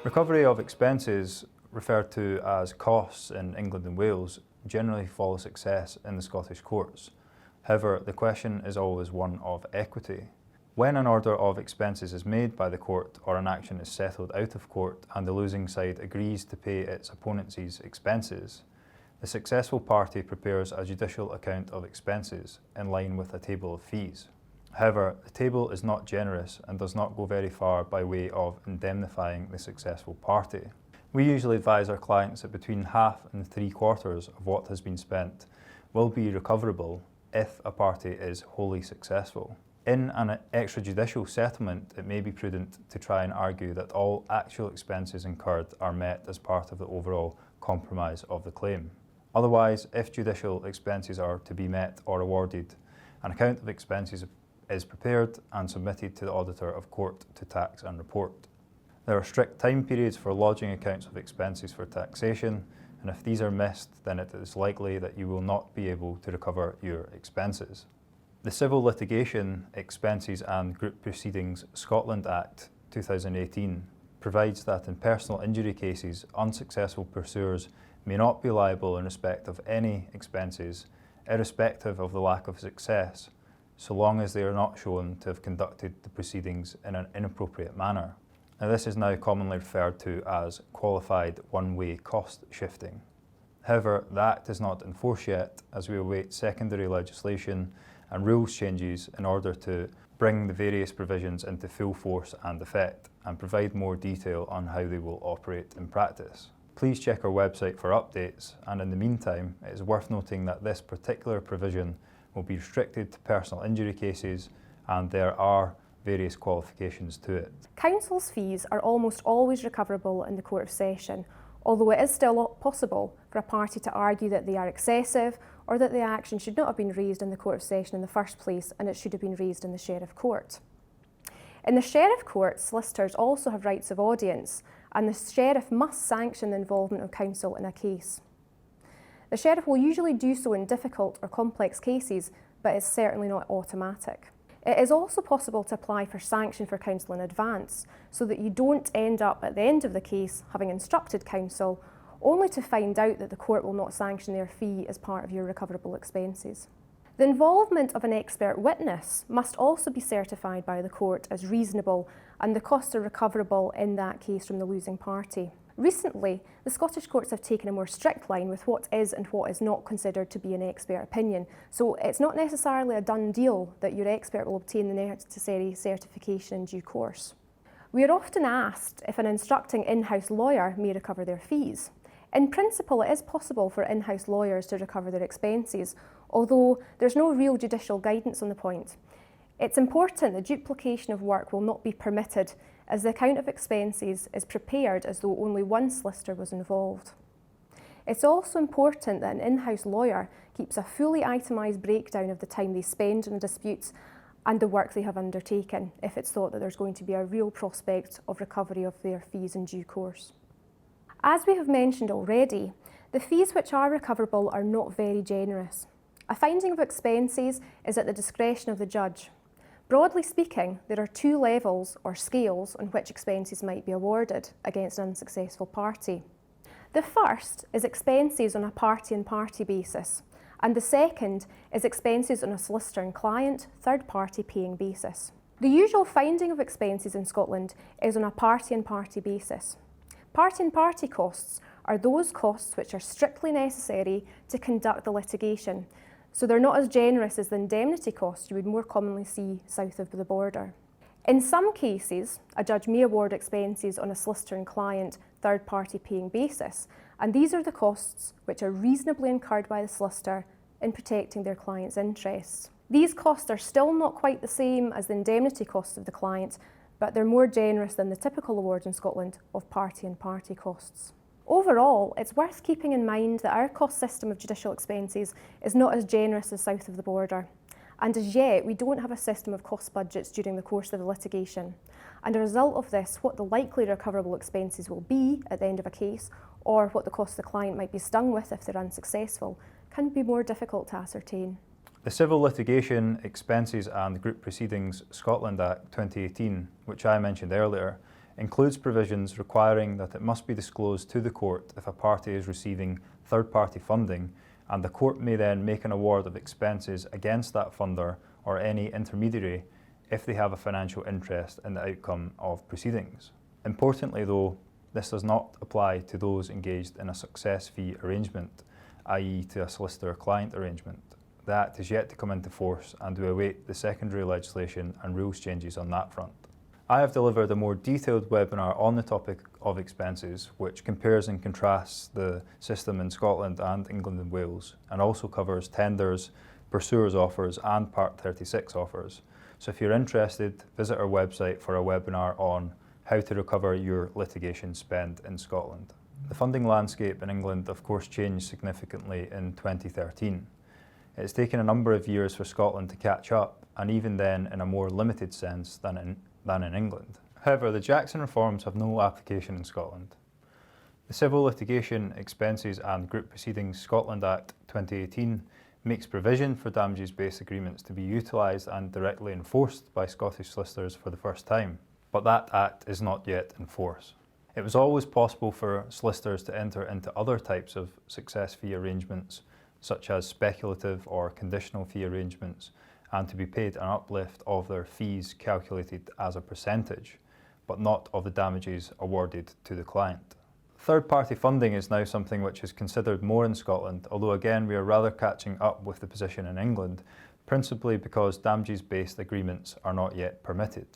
Recovery of expenses, referred to as costs in England and Wales, generally follow success in the Scottish courts. However, the question is always one of equity. When an order of expenses is made by the court or an action is settled out of court and the losing side agrees to pay its opponent's expenses, the successful party prepares a judicial account of expenses in line with a table of fees. However, the table is not generous and does not go very far by way of indemnifying the successful party. We usually advise our clients that between half and 3/4 of what has been spent will be recoverable if a party is wholly successful. In an extrajudicial settlement, it may be prudent to try and argue that all actual expenses incurred are met as part of the overall compromise of the claim. Otherwise, if judicial expenses are to be met or awarded, an account of expenses is prepared and submitted to the Auditor of Court to tax and report. There are strict time periods for lodging accounts of expenses for taxation, and if these are missed, then it is likely that you will not be able to recover your expenses. The Civil Litigation, Expenses and Group Proceedings Scotland Act 2018 provides that in personal injury cases, unsuccessful pursuers may not be liable in respect of any expenses, irrespective of the lack of success, so long as they are not shown to have conducted the proceedings in an inappropriate manner. Now, this is now commonly referred to as qualified one-way cost shifting. However, the Act is not in force yet, as we await secondary legislation and rules changes in order to bring the various provisions into full force and effect and provide more detail on how they will operate in practice. Please check our website for updates, and in the meantime, it is worth noting that this particular provision will be restricted to personal injury cases, and there are various qualifications to it. Counsel's fees are almost always recoverable in the Court of Session, although it is still possible for a party to argue that they are excessive or that the action should not have been raised in the Court of Session in the first place and it should have been raised in the Sheriff Court. In the Sheriff Court, solicitors also have rights of audience, and the Sheriff must sanction the involvement of counsel in a case. The Sheriff will usually do so in difficult or complex cases, but it's certainly not automatic. It is also possible to apply for sanction for counsel in advance, so that you don't end up at the end of the case having instructed counsel, only to find out that the court will not sanction their fee as part of your recoverable expenses. The involvement of an expert witness must also be certified by the court as reasonable, and the costs are recoverable in that case from the losing party. Recently, the Scottish courts have taken a more strict line with what is and what is not considered to be an expert opinion, so it's not necessarily a done deal that your expert will obtain the necessary certification in due course. We are often asked if an instructing in-house lawyer may recover their fees. In principle, it is possible for in-house lawyers to recover their expenses, although there's no real judicial guidance on the point. It's important that duplication of work will not be permitted, as the account of expenses is prepared as though only one solicitor was involved. It's also important that an in-house lawyer keeps a fully itemised breakdown of the time they spend on disputes and the work they have undertaken, if it's thought that there's going to be a real prospect of recovery of their fees in due course. As we have mentioned already, the fees which are recoverable are not very generous. A finding of expenses is at the discretion of the judge. Broadly speaking, there are two levels or scales on which expenses might be awarded against an unsuccessful party. The first is expenses on a party-and-party basis, and the second is expenses on a solicitor and client, third-party paying basis. The usual finding of expenses in Scotland is on a party-and-party basis. Party-and-party costs are those costs which are strictly necessary to conduct the litigation, so they're not as generous as the indemnity costs you would more commonly see south of the border. In some cases, a judge may award expenses on a solicitor and client third-party paying basis, and these are the costs which are reasonably incurred by the solicitor in protecting their client's interests. These costs are still not quite the same as the indemnity costs of the client, but they're more generous than the typical award in Scotland of party-and-party costs. Overall, it's worth keeping in mind that our cost system of judicial expenses is not as generous as south of the border, and as yet we don't have a system of cost budgets during the course of the litigation, and as a result of this, what the likely recoverable expenses will be at the end of a case, or what the cost the client might be stung with if they're unsuccessful, can be more difficult to ascertain. The Civil Litigation, Expenses and Group Proceedings Scotland Act 2018, which I mentioned earlier, includes provisions requiring that it must be disclosed to the court if a party is receiving third-party funding, and the court may then make an award of expenses against that funder or any intermediary if they have a financial interest in the outcome of proceedings. Importantly though, this does not apply to those engaged in a success fee arrangement, i.e. to a solicitor-client arrangement. The Act is yet to come into force and we await the secondary legislation and rules changes on that front. I have delivered a more detailed webinar on the topic of expenses, which compares and contrasts the system in Scotland and England and Wales, and also covers tenders, pursuers offers and Part 36 offers. So if you're interested, visit our website for a webinar on how to recover your litigation spend in Scotland. The funding landscape in England of course changed significantly in 2013. It's taken a number of years for Scotland to catch up, and even then in a more limited sense than in England. However, the Jackson reforms have no application in Scotland. The Civil Litigation, Expenses and Group Proceedings Scotland Act 2018 makes provision for damages-based agreements to be utilised and directly enforced by Scottish solicitors for the first time, but that Act is not yet in force. It was always possible for solicitors to enter into other types of success fee arrangements, such as speculative or conditional fee arrangements, and to be paid an uplift of their fees calculated as a percentage, but not of the damages awarded to the client. Third-party funding is now something which is considered more in Scotland, although again we are rather catching up with the position in England, principally because damages-based agreements are not yet permitted.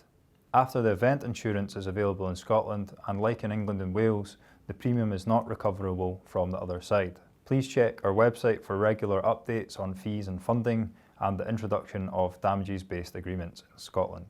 After the event insurance is available in Scotland, and like in England and Wales, the premium is not recoverable from the other side. Please check our website for regular updates on fees and funding and the introduction of damages-based agreements in Scotland.